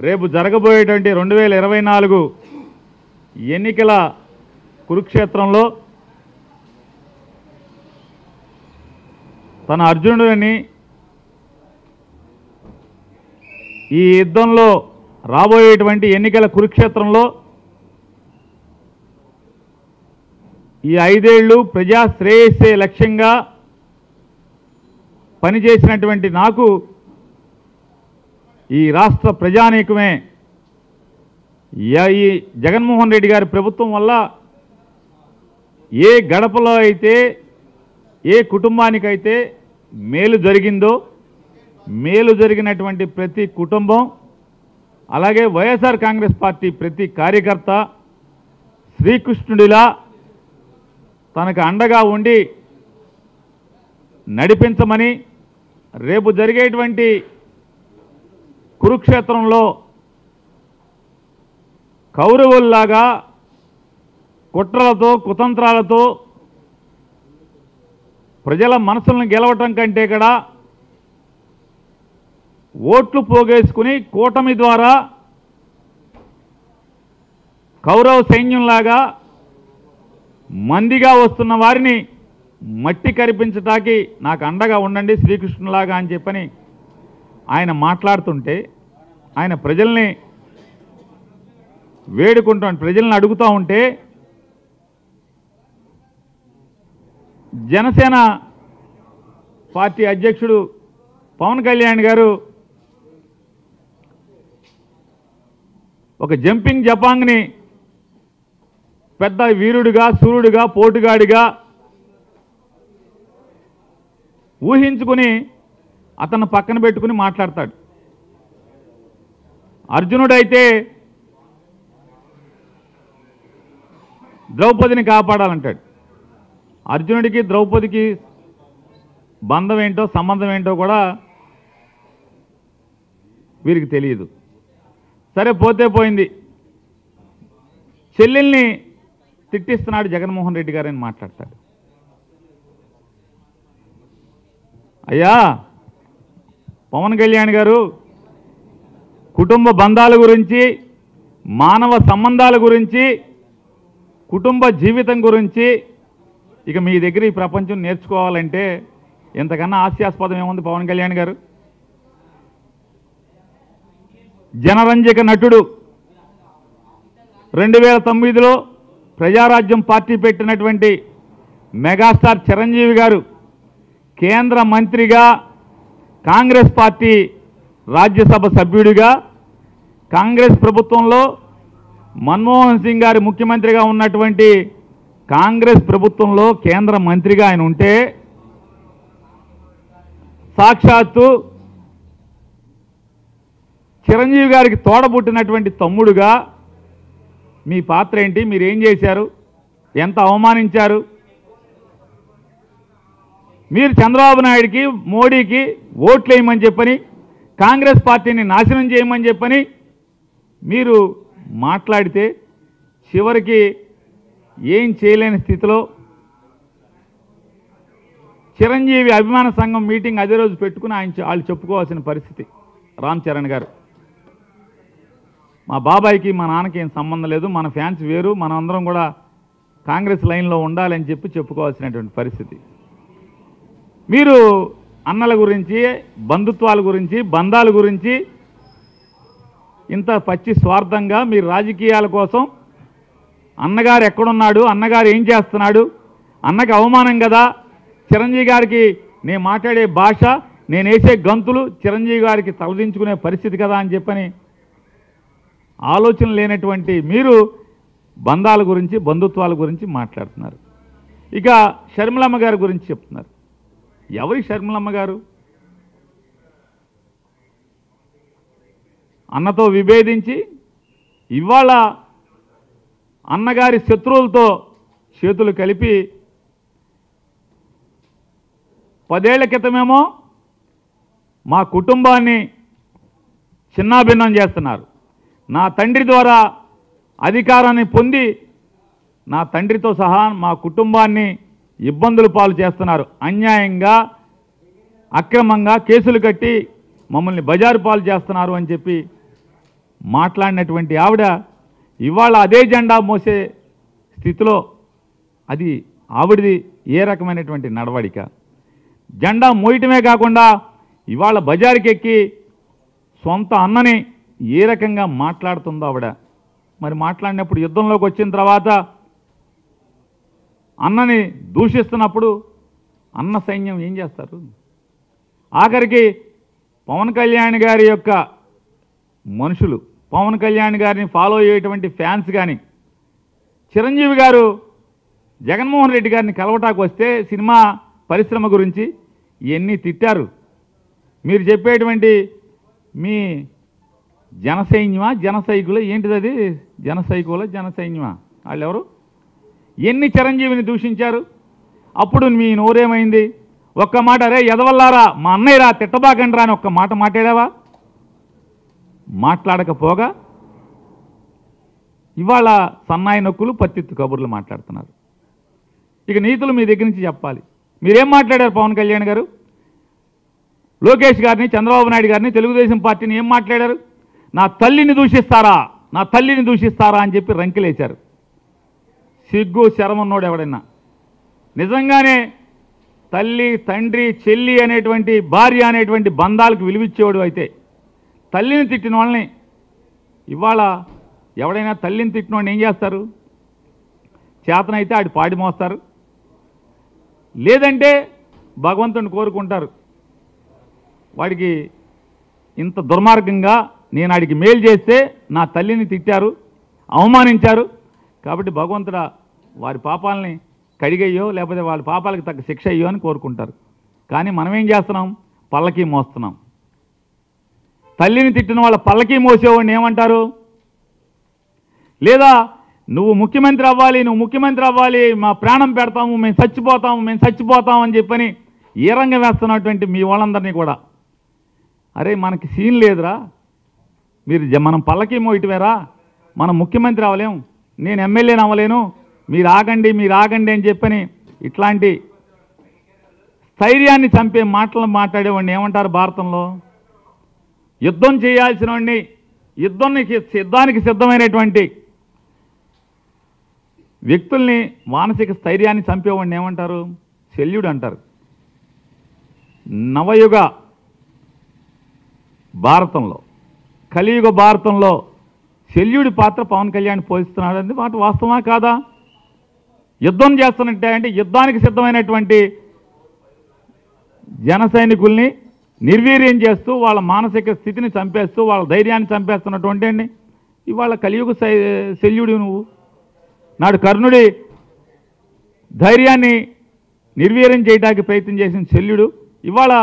రేపు జరగబోయేటువంటి 2024 ఎన్నికల కురుక్షేత్రంలో తన అర్జునుడిని ఈ యుద్ధంలో రాబోయేటువంటి ఎన్నికల కురుక్షేత్రంలో ఈ 5 ఏళ్ళు ప్రజా శ్రేయస్సే లక్ష్యంగా పనిచేసినటువంటి నాకు ఈ రాష్ట్ర ప్రజానీకమే ఈ జగన్మోహన్ రెడ్డి గారి ప్రభుత్వం వల్ల ఏ గడపలో అయితే ఏ కుటుంబానికైతే మేలు జరిగిందో మేలు జరిగినటువంటి ప్రతి కుటుంబం అలాగే వైఎస్ఆర్ కాంగ్రెస్ పార్టీ ప్రతి కార్యకర్త శ్రీకృష్ణుడిలా తనకు అండగా ఉండి నడిపించమని రేపు జరిగేటువంటి కురుక్షేత్రంలో కౌరవుల్లాగా కుట్రలతో కుతంత్రాలతో ప్రజల మనసులను గెలవటం కంటే కూడా ఓట్లు పోగేసుకుని కూటమి ద్వారా కౌరవ సైన్యంలాగా మందిగా వస్తున్న వారిని మట్టి కరిపించటానికి నాకు అండగా ఉండండి శ్రీకృష్ణులాగా అని చెప్పని ఆయన మాట్లాడుతుంటే ఆయన ప్రజల్ని వేడుకుంటూ ప్రజల్ని అడుగుతూ ఉంటే జనసేన పార్టీ అధ్యక్షుడు పవన్ కళ్యాణ్ గారు ఒక జంపింగ్ జపాంగ్ని పెద్ద వీరుడిగా సూర్యుడిగా పోటుగాడిగా ఊహించుకుని అతను పక్కన పెట్టుకుని మాట్లాడతాడు. అర్జునుడైతే ద్రౌపదిని కాపాడాలంటాడు. అర్జునుడికి ద్రౌపదికి బంధం ఏంటో సంబంధం ఏంటో కూడా వీరికి తెలియదు. సరే పోతే పోయింది. చెల్లెల్ని తిట్టిస్తున్నాడు జగన్మోహన్ రెడ్డి గారని మాట్లాడతాడు. అయ్యా పవన్ కళ్యాణ్ గారు కుటుంబ బంధాల గురించి మానవ సంబంధాల గురించి కుటుంబ జీవితం గురించి ఇక మీ దగ్గర ఈ ప్రపంచం నేర్చుకోవాలంటే ఇంతకన్నా హాస్యాస్పదం ఏముంది పవన్ కళ్యాణ్ గారు? జనరంజక నటుడు 2009లో ప్రజారాజ్యం పార్టీ పెట్టినటువంటి మెగాస్టార్ చిరంజీవి గారు కేంద్ర మంత్రిగా కాంగ్రెస్ పార్టీ రాజ్యసభ సభ్యుడిగా కాంగ్రెస్ ప్రభుత్వంలో మన్మోహన్ సింగ్ గారి ముఖ్యమంత్రిగా ఉన్నటువంటి కాంగ్రెస్ ప్రభుత్వంలో కేంద్ర మంత్రిగా ఆయన ఉంటే సాక్షాత్తు చిరంజీవి గారికి తోడబుట్టినటువంటి తమ్ముడుగా మీ పాత్ర ఏంటి? మీరేం చేశారు? ఎంత అవమానించారు? మీరు చంద్రబాబు నాయుడికి మోడీకి ఓట్లు వేయమని చెప్పని కాంగ్రెస్ పార్టీని నాశనం చేయమని చెప్పని మీరు మాట్లాడితే చివరికి ఏం చేయలేని స్థితిలో చిరంజీవి అభిమాన సంఘం మీటింగ్ అదే రోజు పెట్టుకుని వాళ్ళు చెప్పుకోవాల్సిన పరిస్థితి. రామ్ చరణ్ గారు మా బాబాయికి మా నాన్నకి ఏం సంబంధం లేదు, మన ఫ్యాన్స్ వేరు, మనం అందరం కూడా కాంగ్రెస్ లైన్లో ఉండాలని చెప్పుకోవాల్సినటువంటి పరిస్థితి. మీరు అన్నల గురించి బంధుత్వాల గురించి బంధాల గురించి ఇంత పచ్చి స్వార్థంగా మీరు రాజకీయాల కోసం అన్నగారు ఎక్కడున్నాడు, అన్నగారు ఏం చేస్తున్నాడు, అన్నకి అవమానం కదా, చిరంజీవి గారికి నేను మాట్లాడే భాష నేను వేసే గంతులు చిరంజీవి గారికి తలదించుకునే పరిస్థితి కదా అని చెప్పని ఆలోచన లేనటువంటి మీరు బంధాల గురించి బంధుత్వాల గురించి మాట్లాడుతున్నారు. ఇక షర్మిలమ్మ గారి గురించి చెప్తున్నారు. ఎవరి షర్మిలమ్మ గారు? అన్నతో విభేదించి ఇవాళ అన్నగారి శత్రువులతో చేతులు కలిపి 10 ఏళ్ల క్రితమేమో మా కుటుంబాన్ని చిన్నాభిన్నం చేస్తున్నారు, నా తండ్రి ద్వారా అధికారాన్ని పొంది నా తండ్రితో సహా మా కుటుంబాన్ని ఇబ్బందులు పాలు చేస్తున్నారు, అన్యాయంగా అక్రమంగా కేసులు కట్టి మమ్మల్ని బజారు పాలు చేస్తున్నారు అని చెప్పి మాట్లాడినటువంటి ఆవిడ ఇవాళ అదే జెండా మోసే స్థితిలో అది ఆవిడది ఏ రకమైనటువంటి నడవడిక? జెండా మోయటమే కాకుండా ఇవాళ బజారుకి ఎక్కి సొంత అన్నని ఏ రకంగా మాట్లాడుతుందో ఆవిడ. మరి మాట్లాడినప్పుడు యుద్ధంలోకి వచ్చిన తర్వాత అన్నని దూషిస్తున్నప్పుడు అన్న సైన్యం ఏం చేస్తారు? ఆఖరికి పవన్ కళ్యాణ్ గారి యొక్క మనుషులు, పవన్ కళ్యాణ్ గారిని ఫాలో అయ్యేటువంటి ఫ్యాన్స్ కానీ చిరంజీవి గారు జగన్మోహన్ రెడ్డి గారిని కలవటానికి వస్తే సినిమా పరిశ్రమ గురించి ఇవన్నీ తిట్టారు. మీరు చెప్పేటువంటి మీ జనసైన్యమా జనసైకులు ఏంటిది? అది జనసైకుల జనసైన్యమా? వాళ్ళు ఎవరు? ఎన్ని చిరంజీవిని దూషించారు? అప్పుడు మీ నోరేమైంది? ఒక్క మాట అరే ఎదవల్లారా మా అన్నయ్యరా తిట్టబాకండి రా అని ఒక్క మాట మాట్లాడావా? మాట్లాడకపోగా ఇవాళ సన్నాయి నొక్కులు పత్తిత్తు కబుర్లు మాట్లాడుతున్నారు. ఇక నీతులు మీ దగ్గర నుంచి చెప్పాలి. మీరేం మాట్లాడారు? పవన్ కళ్యాణ్ గారు లోకేష్ గారిని, చంద్రబాబు నాయుడు గారిని, తెలుగుదేశం పార్టీని ఏం మాట్లాడారు? నా తల్లిని దూషిస్తారా, నా తల్లిని దూషిస్తారా అని చెప్పి రంకెలేశారు. సిగ్గు శరమన్నోడు ఎవడైనా నిజంగానే తల్లి, తండ్రి, చెల్లి అనేటువంటి భార్య అనేటువంటి బంధాలకు విలువిచ్చేవాడు అయితే తల్లిని తిట్టిన వాళ్ళని ఇవాళ ఎవడైనా తల్లిని తిట్టిన వాడిని ఏం చేస్తారు? చేతనైతే ఆడి పాడి మోస్తారు, లేదంటే భగవంతుని కోరుకుంటారు. వాడికి ఇంత దుర్మార్గంగా నేను ఆడికి మేలు చేస్తే నా తల్లిని తిట్టారు, అవమానించారు కాబట్టి భగవంతుడా వారి పాపాలని కడిగయ్యో లేకపోతే వాళ్ళ పాపాలకు తగ్గ శిక్ష అయ్యో అని కోరుకుంటారు. కానీ మనం ఏం చేస్తున్నాం? పల్లకీ మోస్తున్నాం. తల్లిని తిట్టిన వాళ్ళ పల్లకీ మోసేవాడిని ఏమంటారు? లేదా నువ్వు ముఖ్యమంత్రి అవ్వాలి, నువ్వు ముఖ్యమంత్రి అవ్వాలి, మా ప్రాణం పెడతాము, మేము చచ్చిపోతాము అని చెప్పని ఏ రంగం వేస్తున్నటువంటి మీ వాళ్ళందరినీ కూడా అరే మనకి సీన్ లేదురా, మనం పల్లకీ మోయటమేరా, మనం ముఖ్యమంత్రి అవ్వలేము, నేను ఎమ్మెల్యేని అవ్వలేను, మీరు ఆగండి అని చెప్పని ఇట్లాంటి స్థైర్యాన్ని చంపే మాటలు మాట్లాడేవాడిని ఏమంటారు భారతంలో? యుద్ధం చేయాల్సిన వాడిని, యుద్ధానికి సిద్ధమైనటువంటి వ్యక్తుల్ని మానసిక స్థైర్యాన్ని చంపేవాడిని ఏమంటారు? శల్యుడు అంటారు. నవయుగ భారతంలో, కలియుగ భారతంలో శల్యుడి పాత్ర పవన్ కళ్యాణ్ పోషిస్తున్నాడు అనేది మాట వాస్తవమా కాదా? యుద్ధం చేస్తున్నట్టే అంటే యుద్ధానికి సిద్ధమైనటువంటి జన సైనికుల్ని నిర్వీర్యం చేస్తూ వాళ్ళ మానసిక స్థితిని చంపేస్తూ వాళ్ళ ధైర్యాన్ని చంపేస్తున్నటువంటి అండి ఇవాళ కలియుగ శల్యుడు నువ్వు. నాడు కర్ణుడి ధైర్యాన్ని నిర్వీర్యం చేయడానికి ప్రయత్నం చేసిన శల్యుడు ఇవాళ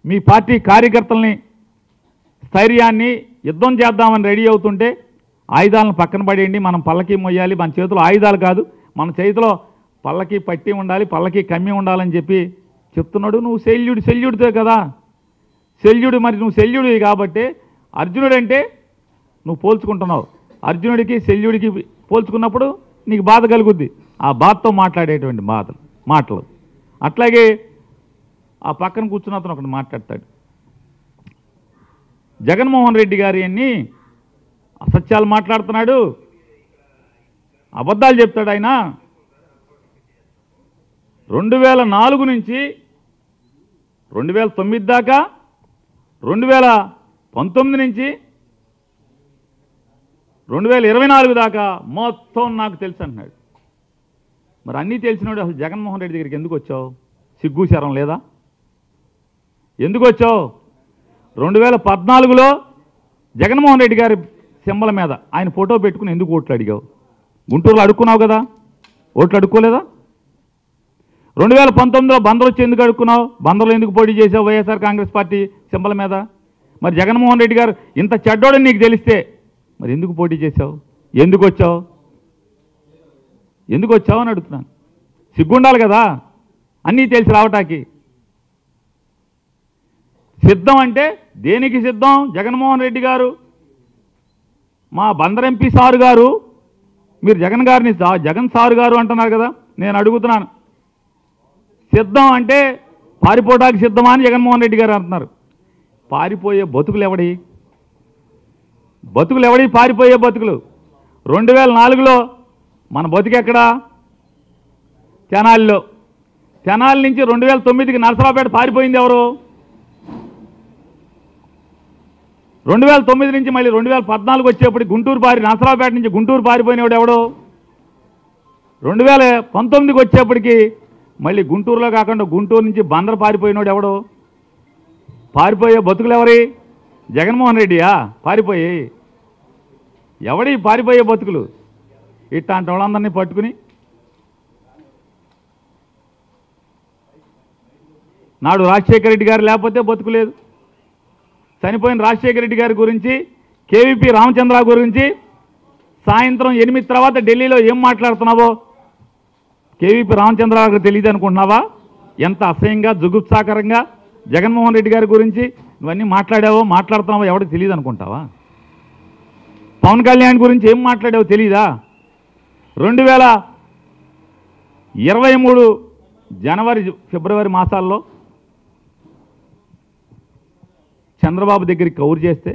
మీ పార్టీ కార్యకర్తల్ని స్థైర్యాన్ని యుద్ధం చేద్దామని రెడీ అవుతుంటే ఆయుధాలను పక్కన పడేయండి, మనం పల్లకీ మొయ్యాలి, మన చేతిలో ఆయుధాలు కాదు, మన చేతిలో పల్లకీ పట్టి ఉండాలి, పల్లకీ కమ్మి ఉండాలని చెప్పి చెప్తున్నాడు. నువ్వు శల్యుడితో కదా శల్యుడు. మరి నువ్వు శల్యుడివి కాబట్టి అర్జునుడు అంటే నువ్వు పోల్చుకుంటున్నావు. అర్జునుడికి శల్యుడికి పోల్చుకున్నప్పుడు నీకు బాధ కలుగుద్ది. ఆ బాధతో మాట్లాడేటువంటి మాటలు. అట్లాగే ఆ పక్కన కూర్చున్న అతను ఒకటి మాట్లాడతాడు. జగన్మోహన్ రెడ్డి గారి అన్ని అసత్యాలు మాట్లాడుతున్నాడు, అబద్ధాలు చెప్తాడు. ఆయన 2004 నుంచి 2009 దాకా, 2019 నుంచి 2024 దాకా మొత్తం నాకు తెలుసు అంటున్నాడు. మరి అన్నీ తెలిసినాడు అసలు జగన్మోహన్ రెడ్డి దగ్గరికి ఎందుకు వచ్చావు? సిగ్గు శరం లేదా? ఎందుకు వచ్చావు? 2014లో జగన్మోహన్ రెడ్డి గారి సింబల్ మీద ఆయన ఫోటో పెట్టుకుని ఎందుకు ఓట్లు అడిగావు? గుంటూరులో అడుక్కున్నావు కదా, ఓట్లు అడుక్కోలేదా? 2019లో బందరు వచ్చి ఎందుకు అడుక్కున్నావు? బందరులో ఎందుకు పోటీ చేసావు వైఎస్ఆర్ కాంగ్రెస్ పార్టీ సింబల్ మీద? మరి జగన్మోహన్ రెడ్డి గారు ఇంత చెడ్డోడని నీకు తెలిస్తే మరి ఎందుకు పోటీ చేసావు? ఎందుకు వచ్చావు అని అడుగుతున్నాను. సిగ్గుండాలి కదా అన్నీ తెలిసి రావటానికి. సిద్ధం అంటే దేనికి సిద్ధం? జగన్మోహన్ రెడ్డి గారు మా బందర్ ఎంపీ సారు గారు, మీరు జగన్ సారు గారు అంటున్నారు కదా, నేను అడుగుతున్నాను సిద్ధం అంటే పారిపోవడానికి సిద్ధమా అని జగన్మోహన్ రెడ్డి గారు అంటున్నారు. పారిపోయే బతుకులు ఎవడి? బతుకులు ఎవడి పారిపోయే బతుకులు. 2004లో మన బతుకెక్కడా? తెనాలిలో. తెనాలి నుంచి 2009కి నరసరావుపేట పారిపోయింది ఎవరు? 2009 నుంచి మళ్ళీ 2014 వచ్చేప్పటికి నరసరావుపేట నుంచి గుంటూరు పారిపోయినవాడు ఎవడు? 2019కి వచ్చేప్పటికి మళ్ళీ గుంటూరులో కాకుండా గుంటూరు నుంచి బందర్ పారిపోయినవాడు ఎవడు? పారిపోయే బతుకులు ఎవరి? జగన్మోహన్ రెడ్డియా పారిపోయి? ఎవడి పారిపోయే బతుకులు? ఇట్లాంటి వాళ్ళందరినీ పట్టుకుని నాడు రాజశేఖర రెడ్డి గారు లేకపోతే బతుకులేదు. చనిపోయిన రాజశేఖర రెడ్డి గారి గురించి, కేవీపీ రామచంద్ర గురించి సాయంత్రం 8 తర్వాత ఢిల్లీలో ఏం మాట్లాడుతున్నావో కేవీపీ రామచంద్ర గారికి తెలియదు అనుకుంటున్నావా? ఎంత అసహ్యంగా జుగుప్సాకరంగా జగన్మోహన్ రెడ్డి గారి గురించి ఇవన్నీ మాట్లాడుతున్నావో ఎవరికి తెలియదు అనుకుంటావా? పవన్ కళ్యాణ్ గురించి ఏం మాట్లాడావో తెలీదా? 2023 జనవరి ఫిబ్రవరి మాసాల్లో చంద్రబాబు దగ్గరికి కౌరు చేస్తే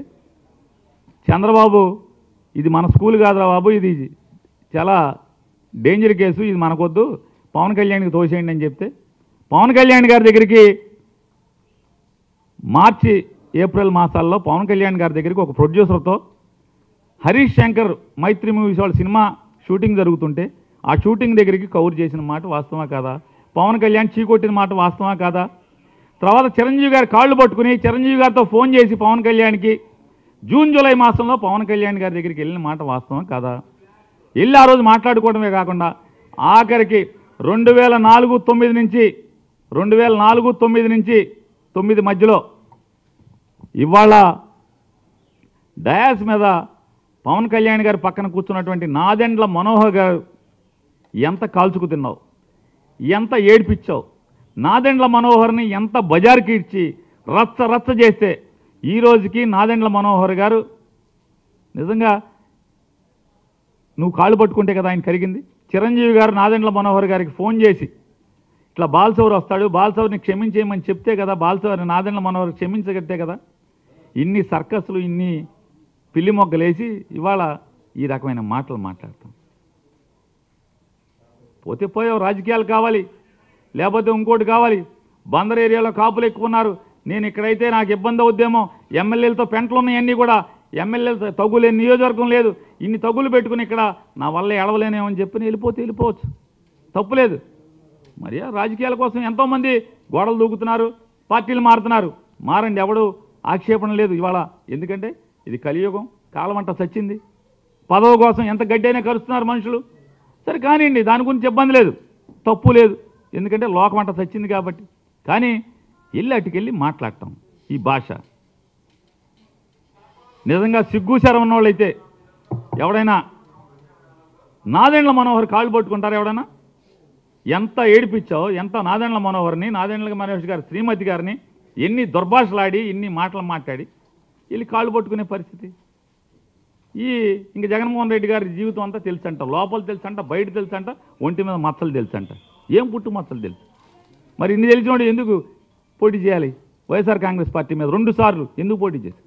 చంద్రబాబు ఇది మన స్కూల్ కాదురా బాబు, ఇది చాలా డేంజర్ కేసు, ఇది మనకొద్దు, పవన్ కళ్యాణ్కి తోసేయండి అని చెప్తే పవన్ కళ్యాణ్ గారి దగ్గరికి మార్చి ఏప్రిల్ మాసాల్లో పవన్ కళ్యాణ్ గారి దగ్గరికి ఒక ప్రొడ్యూసర్తో హరీష్ శంకర్ మైత్రి మూవీస్ వాళ్ళ సినిమా షూటింగ్ జరుగుతుంటే ఆ షూటింగ్ దగ్గరికి కౌరు చేసిన మాట వాస్తవా కాదా? పవన్ కళ్యాణ్ చీకొట్టిన మాట వాస్తవా కాదా? తర్వాత చిరంజీవి గారి కాళ్ళు పట్టుకుని చిరంజీవి గారితో ఫోన్ చేసి పవన్ కళ్యాణ్కి జూన్ జూలై మాసంలో పవన్ కళ్యాణ్ గారి దగ్గరికి వెళ్ళిన మాట వాస్తవం కాదా? వెళ్ళి ఆ రోజు మాట్లాడుకోవడమే కాకుండా ఆఖరికి 2004-9 నుంచి 9 మధ్యలో ఇవాళ డయాస్ మీద పవన్ కళ్యాణ్ గారి పక్కన కూర్చున్నటువంటి నాదెండ్ల మనోహర్ గారు ఎంత కాల్చుకు తిన్నావు, ఎంత ఏడిపించావు, నాదెండ్ల మనోహర్ని ఎంత బజార్కి ఇచ్చి రచ్చ చేస్తే ఈ రోజుకి నాదెండ్ల మనోహర్ గారు నిజంగా నువ్వు కాళ్ళు పట్టుకుంటే కదా ఆయన కరిగింది. చిరంజీవి గారు నాదెండ్ల మనోహర్ గారికి ఫోన్ చేసి ఇట్లా బాలసౌర్ వస్తాడు, బాలసౌర్ని క్షమించేయమని చెప్తే కదా బాలసౌర్ని నాదెండ్ల మనోహర్ క్షమించగట్టే కదా. ఇన్ని సర్కస్లు, ఇన్ని పిల్లి మొగ్గలేసి ఇవాళ ఈ రకమైన మాటలు మాట్లాడతాం. పోతే పోయావు, రాజకీయాలు కావాలి, లేకపోతే ఇంకోటి కావాలి. బందర్ ఏరియాలో కాపులు ఎక్కువ ఉన్నారు, నేను ఇక్కడైతే నాకు ఇబ్బంది అవుద్దేమో, ఎమ్మెల్యేలతో పెంటలు ఉన్నాయన్నీ కూడా, ఎమ్మెల్యేలతో తగులేని నియోజకవర్గం లేదు, ఇన్ని తగులు పెట్టుకుని ఇక్కడ నా వల్ల ఎడవలేనేమని చెప్పి వెళ్ళిపోవచ్చు, తప్పులేదు. మరి రాజకీయాల కోసం ఎంతోమంది గోడలు దూకుతున్నారు, పార్టీలు మారుతున్నారు, మారండి, ఎవడు ఆక్షేపణ లేదు ఇవాళ. ఎందుకంటే ఇది కలియుగం, కాలమంట చచ్చింది, పదవి కోసం ఎంత గడ్డైనా కలుస్తున్నారు మనుషులు. సరే కానివ్వండి, దాని గురించి ఇబ్బంది లేదు, తప్పు లేదు, ఎందుకంటే లోకమంట చచ్చింది కాబట్టి. కానీ అటుకెళ్ళి మాట్లాడటం ఈ భాష నిజంగా సిగ్గు శరం ఉన్నవాళ్ళైతే ఎవడైనా నాదెండ్ల మనోహర్ కాళ్ళు పట్టుకుంటారు ఎవడైనా? ఎంత ఏడిపించావు, ఎంత నాదెండ్ల మనోహర్ని, నాదెండ్ల మనోహర్ గారి శ్రీమతి గారిని ఎన్ని దుర్భాషలాడి ఎన్ని మాటలు మాట్లాడి వెళ్ళి కాళ్ళు పట్టుకునే పరిస్థితి. ఇంక జగన్మోహన్ రెడ్డి గారి జీవితం అంతా తెలుసంట, లోపల తెలుసంట, బయట తెలుసంట, ఒంటి మీద మచ్చలు తెలుసంట, ఏం పుట్టు మచ్చలు తెలుసు. మరి ఇన్ని తెలిసినోడు ఎందుకు పోటీ చేయాలి? వైఎస్ఆర్ కాంగ్రెస్ పార్టీ మీద 2 సార్లు ఎందుకు పోటీ చేసి?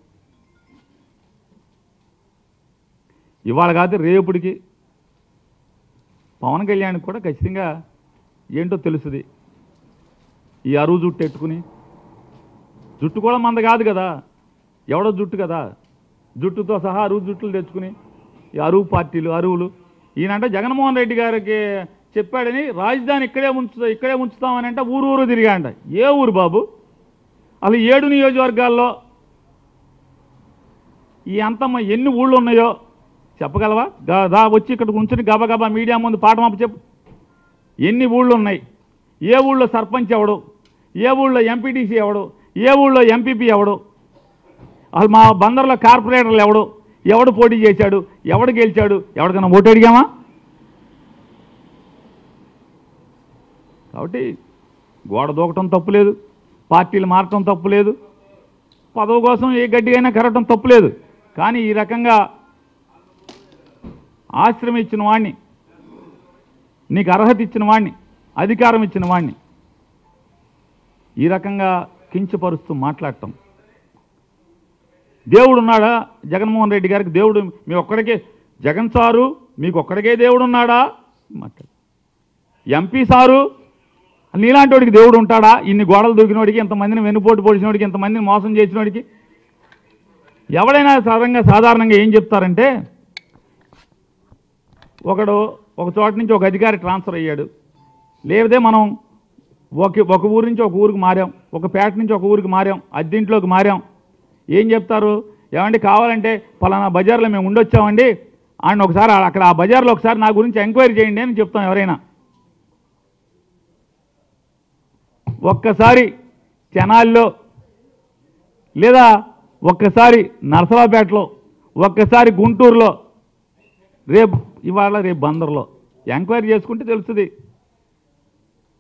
ఇవాళ కాదు రేపటికి పవన్ కళ్యాణ్ కూడా ఖచ్చితంగా ఏంటో తెలుస్తుంది. ఈ అరువు జుట్టు ఎట్టుకుని, జుట్టు కూడా మంద కాదు కదా, ఎవడో జుట్టు కదా, జుట్టుతో సహా అరువు జుట్టులు తెచ్చుకుని ఈ అరువు పార్టీలు, అరువులు. ఈయనంటే జగన్మోహన్ రెడ్డి గారికి చెప్పాడని రాజధాని ఇక్కడే ఉంచుతామని అంటే ఊరు తిరిగాంట. ఏ ఊరు బాబు? అసలు 7 నియోజకవర్గాల్లో ఈ అంతమ్మ ఎన్ని ఊళ్ళు ఉన్నాయో చెప్పగలవా? వచ్చి ఇక్కడ ఉంచుని గబగబా మీడియా ముందు పాఠమాప చెప్పు. ఎన్ని ఊళ్ళు ఉన్నాయి, ఏ ఊళ్ళో సర్పంచ్ ఎవడు, ఏ ఊళ్ళో ఎంపీటీసీ ఎవడు, ఏ ఊళ్ళో ఎంపీపీ ఎవడు, అసలు మా బందర్లో కార్పొరేటర్లు ఎవడు పోటీ చేశాడు, ఎవడు గెలిచాడు, ఎవరికైనా ఓటు అడిగామా? కాబట్టి గోడ దూకటం తప్పులేదు, పార్టీలు మారటం తప్పులేదు, పదవి కోసం ఏ గడ్డిగైనా కరగటం తప్పులేదు. కానీ ఈ రకంగా ఆశ్రమం ఇచ్చిన వాడిని, నీకు అర్హత ఇచ్చిన వాడిని, అధికారం ఇచ్చిన వాడిని ఈ రకంగా కించపరుస్తూ మాట్లాడటం దేవుడు ఉన్నాడా జగన్మోహన్ రెడ్డి గారికి? దేవుడు మీ ఒక్కడికే, జగన్ సారు మీకు ఒక్కడికే దేవుడు ఉన్నాడా? మాట్లాడు. ఎంపీ సారు నీలాంటి వాడికి దేవుడు ఉంటాడా? ఇన్ని గోడలు దూకినోడికి, ఇంతమందిని వెన్నుపోటు పొడిచినోడికి, ఇంతమందిని మోసం చేసినోడికి ఎవడైనా సాధారణంగా ఏం చెప్తారంటే, ఒక చోట నుంచి ఒక అధికారి ట్రాన్స్ఫర్ అయ్యాడు, లేకపోతే మనం ఒక ఊరు నుంచి ఒక ఊరికి మారాం, ఒక పేట నుంచి ఒక ఊరికి మారాం, అద్దెంట్లోకి మారాం. ఏం చెప్తారు? ఏమండి కావాలంటే పలానా బజార్లో మేము ఉండొచ్చామండి, ఆయన ఒకసారి అక్కడ ఆ బజార్లో ఒకసారి నా గురించి ఎంక్వైరీ చేయండి అని చెప్తాం ఎవరైనా. ఒక్కసారి తెనాలిలో, లేదా ఒక్కసారి నరసరావుపేటలో, ఒక్కసారి గుంటూరులో, ఇవాళ రేపు బందర్లో ఎంక్వైరీ చేసుకుంటే తెలుస్తుంది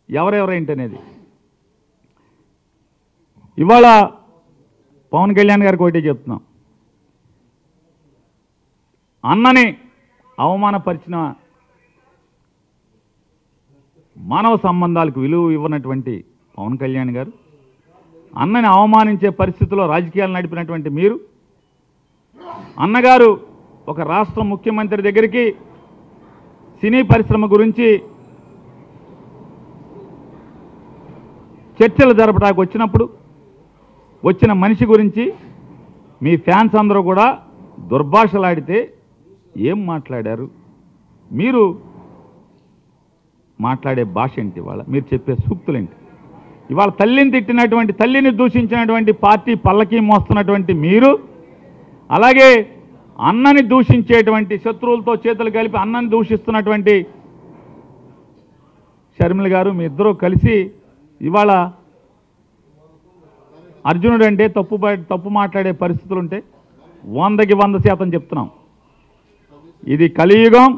ఎవరెవరేంటనేది. ఇవాళ పవన్ కళ్యాణ్ గారికి ఒకటే చెప్తున్నాం, అన్నని అవమానపరిచిన, మానవ సంబంధాలకు విలువ ఇవ్వనటువంటి పవన్ కళ్యాణ్ గారు, అన్నని అవమానించే పరిస్థితిలో రాజకీయాలు నడిపినటువంటి మీరు, అన్నగారు ఒక రాష్ట్ర ముఖ్యమంత్రి దగ్గరికి సినీ పరిశ్రమ గురించి చర్చలు జరపడానికి వచ్చినప్పుడు వచ్చిన మనిషి గురించి మీ ఫ్యాన్స్ అందరూ కూడా దుర్భాషలాడితే ఏం మాట్లాడారు? మీరు మాట్లాడే భాష ఏంటి? ఇవాళ మీరు చెప్పే సూక్తులేంటి? ఇవాళ తల్లిని తిట్టినటువంటి, తల్లిని దూషించినటువంటి పార్టీ పల్లకి మోస్తున్నటువంటి మీరు, అలాగే అన్నని దూషించేటువంటి, శత్రువులతో చేతులు కలిపి అన్నని దూషిస్తున్నటువంటి షర్మిల గారు, మీ ఇద్దరూ కలిసి ఇవాళ అర్జునుడు అంటే తప్పు మాట్లాడే పరిస్థితులు ఉంటే 100కి 100% చెప్తున్నాం. ఇది కలియుగం.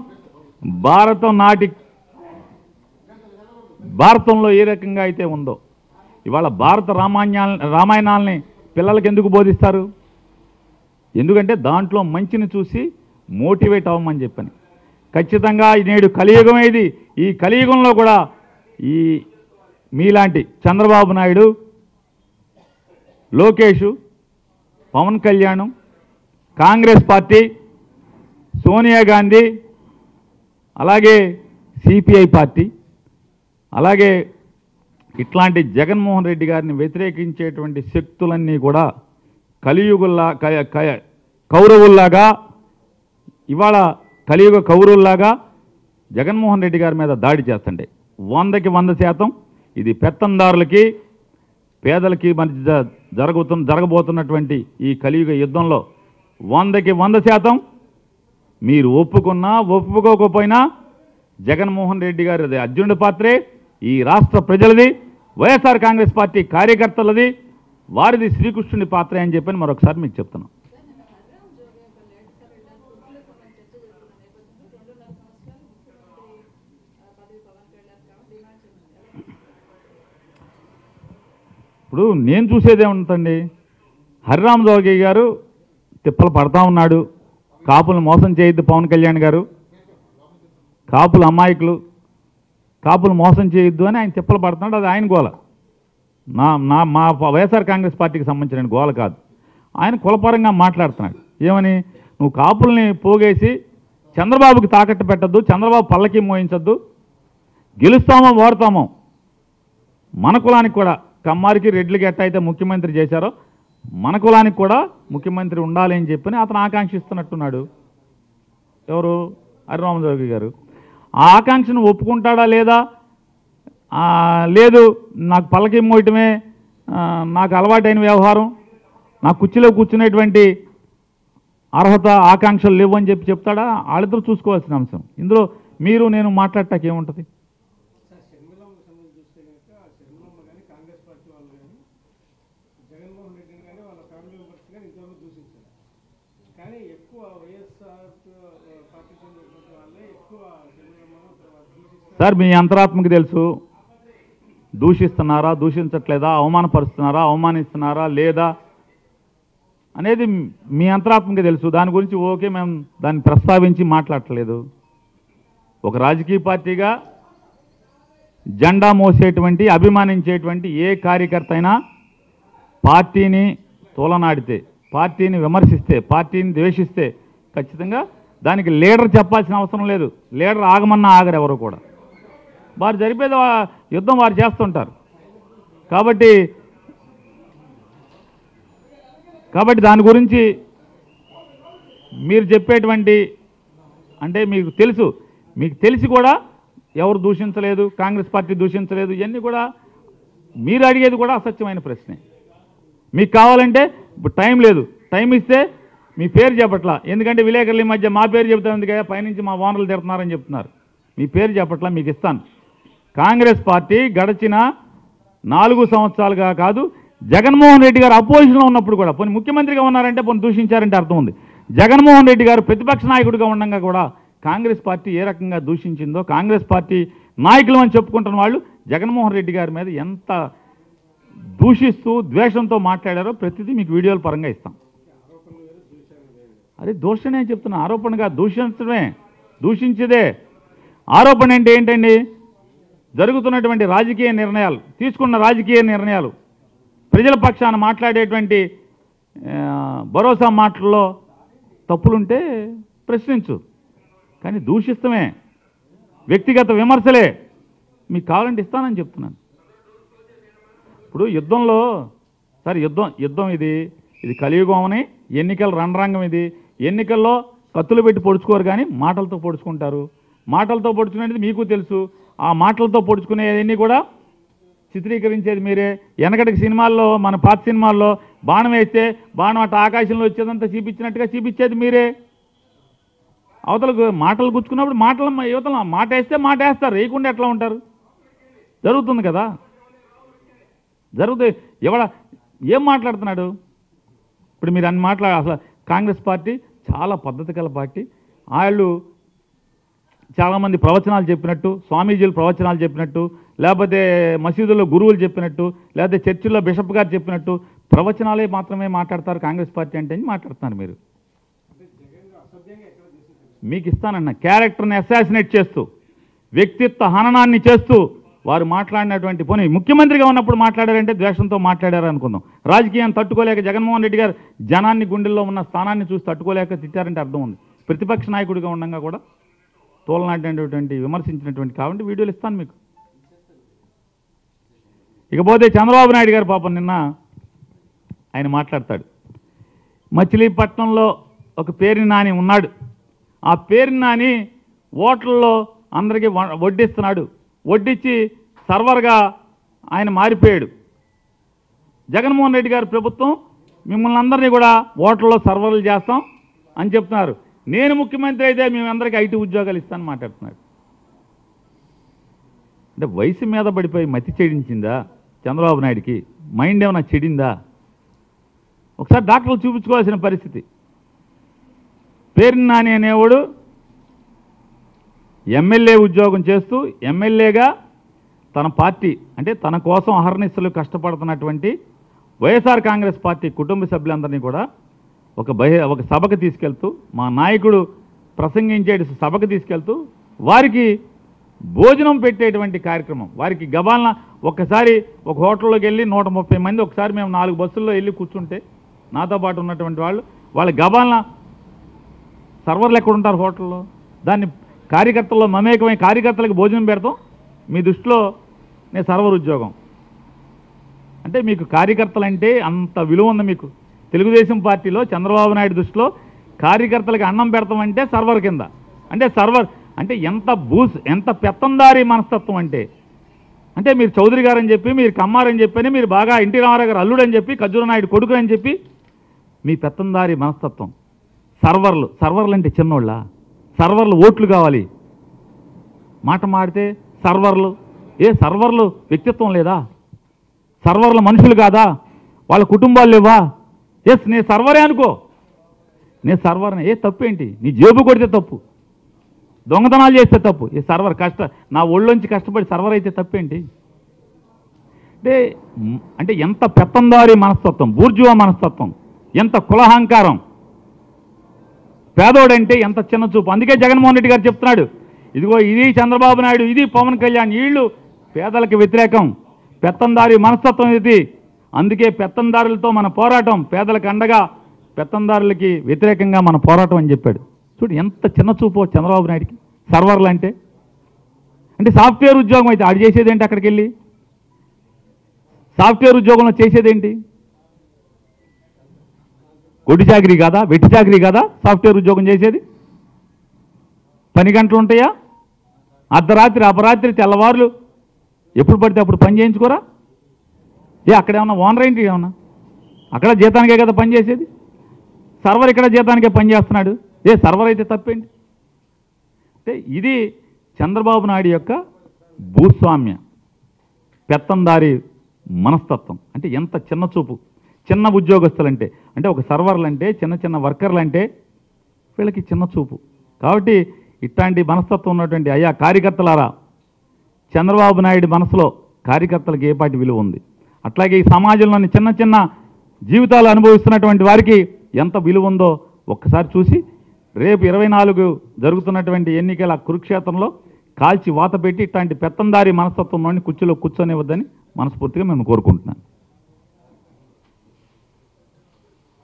భారతంలో ఏ రకంగా అయితే ఉందో ఇవాళ భారత రామాయణాలని పిల్లలకి ఎందుకు బోధిస్తారు? ఎందుకంటే దాంట్లో మంచిని చూసి మోటివేట్ అవ్వమని చెప్పని. ఖచ్చితంగా నేడు కలియుగం ఇది. ఈ కలియుగంలో కూడా ఈ మీలాంటి చంద్రబాబు నాయుడు, లోకేష్, పవన్ కళ్యాణ్, కాంగ్రెస్ పార్టీ, సోనియా గాంధీ, అలాగే సిపిఐ పార్టీ, అలాగే ఇట్లాంటి జగన్మోహన్ రెడ్డి గారిని వ్యతిరేకించేటువంటి శక్తులన్నీ కూడా కౌరవుల్లాగా, ఇవాళ కలియుగ కౌరవుల్లాగా జగన్మోహన్ రెడ్డి గారి మీద దాడి చేస్తుండే. 100కి 100% ఇది పెత్తందారులకి పేదలకి మధ్య జరగబోతున్నటువంటి ఈ కలియుగ యుద్ధంలో 100కి 100% మీరు ఒప్పుకున్నా ఒప్పుకోకపోయినా జగన్మోహన్ రెడ్డి గారిది అర్జునుడి పాత్రే, ఈ రాష్ట్ర ప్రజలది, వైఎస్ఆర్ కాంగ్రెస్ పార్టీ కార్యకర్తలది, వారిది శ్రీకృష్ణుడి పాత్ర అని చెప్పని మరొకసారి మీకు చెప్తున్నాం. ఇప్పుడు నేను చూసేదే ఉంటుందండి, హరిరామ్ జోగి గారు తిప్పలు పడతా ఉన్నాడు, కాపులను మోసం చేయొద్దు పవన్ కళ్యాణ్ గారు, కాపులు అమాయకులు, కాపులు మోసం చేయొద్దు అని ఆయన తిప్పలు పడుతున్నాడు. అది ఆయన గోల, మా వైఎస్ఆర్ కాంగ్రెస్ పార్టీకి సంబంధించిన గోల కాదు. ఆయన కులపరంగా మాట్లాడుతున్నాడు. ఏమని? నువ్వు కాపుల్ని పోగేసి చంద్రబాబుకి తాకట్టు పెట్టద్దు, చంద్రబాబు పల్లకి మోయించద్దు, గెలుస్తామో ఓడతామో మన కులానికి కూడా, కమ్మారికి రెడ్లకి ఎట్టయితే ముఖ్యమంత్రి చేశారో మన కులానికి కూడా ముఖ్యమంత్రి ఉండాలి అని చెప్పని అతను ఆకాంక్షిస్తున్నట్టున్నాడు. ఎవరు? హరిరామజోగి గారు. ఆ ఆకాంక్షను ఒప్పుకుంటాడా లేదా? లేదు, నాకు పల్లకి మోయటమే నాకు అలవాటైన వ్యవహారం, నా కుర్చీలో కూర్చునేటువంటి అర్హత ఆకాంక్షలు లేవు అని చెప్తాడా? వాళ్ళిద్దరూ చూసుకోవాల్సిన అంశం. ఇందులో మీరు నేను మాట్లాడటానికి ఏముంటుంది? సార్ మీ అంతరాత్మకి తెలుసు, దూషిస్తున్నారా దూషించట్లేదా, అవమానపరుస్తున్నారా అవమానిస్తున్నారా లేదా అనేది మీ అంతరాత్మకి తెలుసు. దాని గురించి ఓకే, మేము దాన్ని ప్రస్తావించి మాట్లాడట్లేదు. ఒక రాజకీయ పార్టీగా జెండా మోసేటువంటి, అభిమానించేటువంటి ఏ కార్యకర్త అయినా పార్టీని తోలనాడితే, పార్టీని విమర్శిస్తే, పార్టీని ద్వేషిస్తే ఖచ్చితంగా దానికి లీడర్ చెప్పాల్సిన అవసరం లేదు. లీడర్ ఆగమన్నా ఆగరు ఎవరు కూడా. వారు జరిపేది యుద్ధం వారు చేస్తుంటారు. కాబట్టి దాని గురించి మీరు చెప్పేటువంటి అంటే మీకు తెలిసి కూడా ఎవరు దూషించలేదు, కాంగ్రెస్ పార్టీ దూషించలేదు, ఇవన్నీ కూడా మీరు అడిగేది కూడా అసత్యమైన ప్రశ్నే. మీకు కావాలంటే ఇప్పుడు టైం లేదు, టైం ఇస్తే మీ పేరు చెప్పట్లా. ఎందుకంటే విలేకరుల మధ్య మా పేరు చెబుతాం ఎందుకయ్యా, పైనుంచి మా ఓనర్లు తిడుతున్నారని చెప్తున్నారు. మీ పేరు చెప్పట్లా, మీకు ఇస్తాను. కాంగ్రెస్ పార్టీ గడిచిన 4 సంవత్సరాలుగా కాదు, జగన్మోహన్ రెడ్డి గారు అపోజిషన్లో ఉన్నప్పుడు కూడా, పోనీ ముఖ్యమంత్రిగా ఉన్నారంటే పోనీ దూషించారంటే అర్థం ఉంది. జగన్మోహన్ రెడ్డి గారు ప్రతిపక్ష నాయకుడిగా ఉండగా కూడా కాంగ్రెస్ పార్టీ ఏ రకంగా దూషించిందో, కాంగ్రెస్ పార్టీ నాయకులు అని చెప్పుకుంటున్న వాళ్ళు జగన్మోహన్ రెడ్డి గారి మీద ఎంత దూషిస్తూ ద్వేషంతో మాట్లాడారో ప్రతిదీ మీకు వీడియోల పరంగా ఇస్తాం. అదే దూషణే చెప్తున్నా, ఆరోపణగా దూషించదే. ఆరోపణ అంటే ఏంటండి? జరుగుతున్నటువంటి రాజకీయ నిర్ణయాలు, తీసుకున్న రాజకీయ నిర్ణయాలు, ప్రజల పక్షాన మాట్లాడేటువంటి భరోసా మాటల్లో తప్పులుంటే ప్రశ్నించు, కానీ దూషిస్తమే, వ్యక్తిగత విమర్శలే. మీకు కావాలంటే ఇస్తానని చెప్తున్నాను. ఇప్పుడు యుద్ధంలో సరే యుద్ధం ఇది కలియుగం అని, ఎన్నికల రణరంగం ఇది. ఎన్నికల్లో కత్తులు పెట్టి పొడుచుకోరు కానీ మాటలతో పొడుచుకుంటారు. మాటలతో పొడుచుకునేది మీకు తెలుసు. ఆ మాటలతో పొడుచుకునేవన్నీ కూడా చిత్రీకరించేది మీరే. వెనకటికి సినిమాల్లో, మన పాత సినిమాల్లో బాణం వేస్తే బాణం అట్ట ఆకాశంలో వచ్చేదంతా చూపించినట్టుగా చూపించేది మీరే. అవతలకు మాటలు గుచ్చుకున్నప్పుడు యువతల మాట వేస్తే మాట వేస్తారు, వేయకుండా ఎట్లా ఉంటారు? జరుగుతుంది కదా, జరుగుతుంది. ఏం మాట్లాడుతున్నాడు ఇప్పుడు? మీరు అన్ని అసలు కాంగ్రెస్ పార్టీ చాలా పద్ధతి గల పార్టీ. వాళ్ళు చాలామంది ప్రవచనాలు చెప్పినట్టు, స్వామీజీలు ప్రవచనాలు చెప్పినట్టు, లేకపోతే మసీదుల్లో గురువులు చెప్పినట్టు, లేకపోతే చర్చిల్లో బిషప్ గారు చెప్పినట్టు ప్రవచనాలే మాత్రమే మాట్లాడతారు కాంగ్రెస్ పార్టీ అంటే అని మాట్లాడుతున్నారు మీరు. మీకు ఇస్తానన్న క్యారెక్టర్ని అసాసినేట్ చేస్తూ, వ్యక్తిత్వ హననాన్ని చేస్తూ వారు మాట్లాడినటువంటి, పోనీ ముఖ్యమంత్రిగా ఉన్నప్పుడు మాట్లాడారంటే ద్వేషంతో మాట్లాడారు అనుకుందాం. రాజకీయాన్ని తట్టుకోలేక జగన్మోహన్ రెడ్డి గారు జనాన్ని గుండెల్లో ఉన్న స్థానాన్ని చూసి తట్టుకోలేక తిట్టారంటే అర్థం ఉంది. ప్రతిపక్ష నాయకుడిగా ఉండగా కూడా తోలనాటినటువంటి విమర్శించినటువంటి కాబట్టి వీడియోలు ఇస్తాను మీకు. ఇకపోతే చంద్రబాబు నాయుడు గారు పాపం నిన్న ఆయన మాట్లాడతాడు. మచిలీపట్నంలో ఒక పేరుని నాని ఉన్నాడు. ఆ పేరుని నాని ఓట్లలో అందరికీ వడ్డిస్తున్నాడు. వడ్డించి సర్వర్గా ఆయన మారిపోయాడు. జగన్మోహన్ రెడ్డి గారి ప్రభుత్వం మిమ్మల్ని అందరినీ కూడా ఓట్లలో సర్వర్లు చేస్తాం అని చెప్తున్నారు. నేను ముఖ్యమంత్రి అయితే మేమందరికీ ఐటీ ఉద్యోగాలు ఇస్తానని మాట్లాడుతున్నాడు. అంటే వయసు మీద పడిపోయి మతి చెడించిందా చంద్రబాబు నాయుడికి? మైండ్ ఏమైనా చెడిందా? ఒకసారి డాక్టర్లు చూపించుకోవాల్సిన పరిస్థితి. పేరుని నాని అనేవాడు ఎమ్మెల్యే ఉద్యోగం చేస్తూ ఎమ్మెల్యేగా తన పార్టీ అంటే తన కోసం అహర్నిశలు కష్టపడుతున్నటువంటి వైఎస్ఆర్ కాంగ్రెస్ పార్టీ కుటుంబ సభ్యులందరినీ కూడా ఒక సభకు తీసుకెళ్తూ, మా నాయకుడు ప్రసంగించే సభకు తీసుకెళ్తూ వారికి భోజనం పెట్టేటువంటి కార్యక్రమం. వారికి గబాలన ఒక్కసారి ఒక హోటల్లోకి వెళ్ళి 130 మంది ఒకసారి మేము 4 బస్సుల్లో వెళ్ళి కూర్చుంటే నాతో పాటు ఉన్నటువంటి వాళ్ళ గబాలన సర్వర్లు ఎక్కడ ఉంటారు హోటల్లో? దాన్ని కార్యకర్తల్లో మమేకమై కార్యకర్తలకు భోజనం పెడతాం. మీ దృష్టిలో నేను సర్వర్ ఉద్యోగం అంటే మీకు కార్యకర్తలంటే అంత విలువ ఉంది మీకు. తెలుగుదేశం పార్టీలో చంద్రబాబు నాయుడు దృష్టిలో కార్యకర్తలకు అన్నం పెడతామంటే సర్వర్ కింద. అంటే సర్వర్ అంటే ఎంత పెత్తందారి మనస్తత్వం అంటే మీరు చౌదరి గారు అని చెప్పి, మీరు కమ్మారని చెప్పని, మీరు బాగా ఎన్టీ రామారావు గారు అల్లుడని చెప్పి, ఖర్జూర నాయుడు కొడుకు అని చెప్పి మీ పెత్తందారి మనస్తత్వం. సర్వర్లు అంటే చిన్నోళ్ళ? సర్వర్లు ఓట్లు కావాలి, మాట మాడితే సర్వర్లు. సర్వర్లు వ్యక్తిత్వం లేదా? సర్వర్లు మనుషులు కాదా? వాళ్ళ కుటుంబాలు లేవా? నేను సర్వరే అనుకో, నేను సర్వర్నే. తప్పేంటి? నీ జేబు కొడితే తప్పు, దొంగతనాలు చేస్తే తప్పు. సర్వర్ నా ఒళ్ళొంచి కష్టపడి సర్వర్ అయితే తప్పేంటి? అంటే ఎంత పెత్తందారి మనస్తత్వం, బూర్జువా మనస్తత్వం, ఎంత కులహంకారం, పేదోడంటే ఎంత చిన్న చూపు. అందుకే జగన్మోహన్ రెడ్డి గారు చెప్తున్నాడు, ఇదిగో ఇది చంద్రబాబు నాయుడు, ఇది పవన్ కళ్యాణ్, వీళ్ళు పేదలకు వ్యతిరేకం, పెత్తందారి మనస్తత్వం ఇది. అందుకే పెత్తందారులతో మన పోరాటం, పేదలకు అండగా పెత్తందారులకి వ్యతిరేకంగా మన పోరాటం అని చెప్పాడు. చూడు ఎంత చిన్న చూపో చంద్రబాబు నాయుడికి. సర్వర్లు అంటే సాఫ్ట్వేర్ ఉద్యోగం అయితే ఆడు చేసేదేంటి? అక్కడికి వెళ్ళి సాఫ్ట్వేర్ ఉద్యోగంలో చేసేదేంటి? కొడి చాకరీ కాదా, వెట్టి చాకరీ కాదా సాఫ్ట్వేర్ ఉద్యోగం చేసేది? పని గంటలు ఉంటాయా? అర్ధరాత్రి అపరాత్రి తెల్లవారులు ఎప్పుడు పడితే అప్పుడు పని చేయించుకోరా? అక్కడ ఏమన్నా ఓనర్ ఏంటి? ఏమన్నా అక్కడ జీతానికే కదా పని చేసేది. సర్వర్ ఇక్కడ జీతానికే పని చేస్తున్నాడు. సర్వర్ అయితే తప్పేంటి? అంటే ఇది చంద్రబాబు నాయుడు యొక్క భూస్వామ్య పెత్తందారి మనస్తత్వం. అంటే ఎంత చిన్న చూపు. చిన్న ఉద్యోగస్తులంటే అంటే ఒక సర్వర్లు అంటే చిన్న చిన్న వర్కర్లు అంటే వీళ్ళకి చిన్న చూపు. కాబట్టి ఇట్లాంటి మనస్తత్వం ఉన్నటువంటి అయ్యా కార్యకర్తలారా, చంద్రబాబు నాయుడు మనసులో కార్యకర్తలకు ఏపాటి విలువ ఉంది, అట్లాగే ఈ సమాజంలోని చిన్న చిన్న జీవితాలు అనుభవిస్తున్నటువంటి వారికి ఎంత విలువ ఉందో ఒక్కసారి చూసి రేపు 24 జరుగుతున్నటువంటి ఎన్నికల కురుక్షేత్రంలో కాల్చి వాత పెట్టి ఇట్లాంటి పెత్తందారి మనస్తత్వంలోని కుర్చీలో కూర్చొనివద్దని మనస్ఫూర్తిగా మేము కోరుకుంటున్నాం.